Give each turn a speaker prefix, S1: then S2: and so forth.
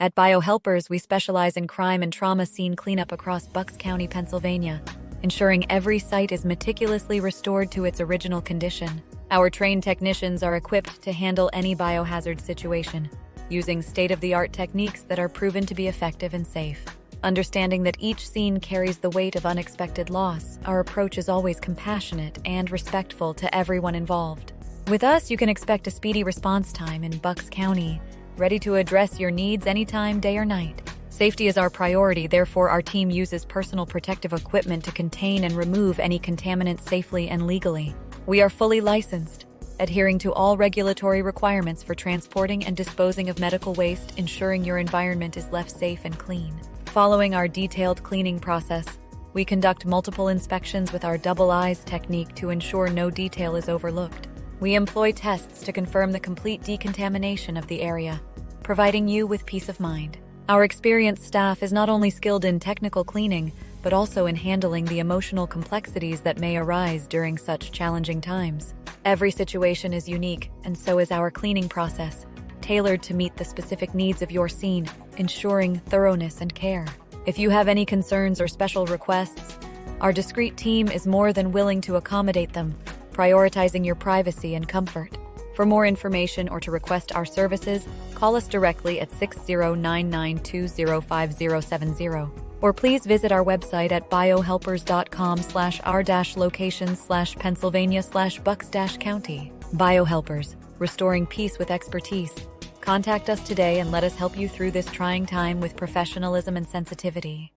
S1: At BioHelpers, we specialize in crime and trauma scene cleanup across Bucks County, Pennsylvania, ensuring every site is meticulously restored to its original condition. Our trained technicians are equipped to handle any biohazard situation, using state-of-the-art techniques that are proven to be effective and safe. Understanding that each scene carries the weight of unexpected loss, our approach is always compassionate and respectful to everyone involved. With us, you can expect a speedy response time in Bucks County, ready to address your needs anytime, day or night. Safety is our priority, therefore our team uses personal protective equipment to contain and remove any contaminants safely and legally. We are fully licensed, adhering to all regulatory requirements for transporting and disposing of medical waste, ensuring your environment is left safe and clean. Following our detailed cleaning process, we conduct multiple inspections with our double eyes technique to ensure no detail is overlooked. We employ tests to confirm the complete decontamination of the area, providing you with peace of mind. Our experienced staff is not only skilled in technical cleaning, but also in handling the emotional complexities that may arise during such challenging times. Every situation is unique, and so is our cleaning process, tailored to meet the specific needs of your scene, ensuring thoroughness and care. If you have any concerns or special requests, our discreet team is more than willing to accommodate them, prioritizing your privacy and comfort. For more information or to request our services, call us directly at 6099205070, or please visit our website at biohelpers.com/r-locations/Pennsylvania/Bucks-County. BioHelpers, restoring peace with expertise. Contact us today and let us help you through this trying time with professionalism and sensitivity.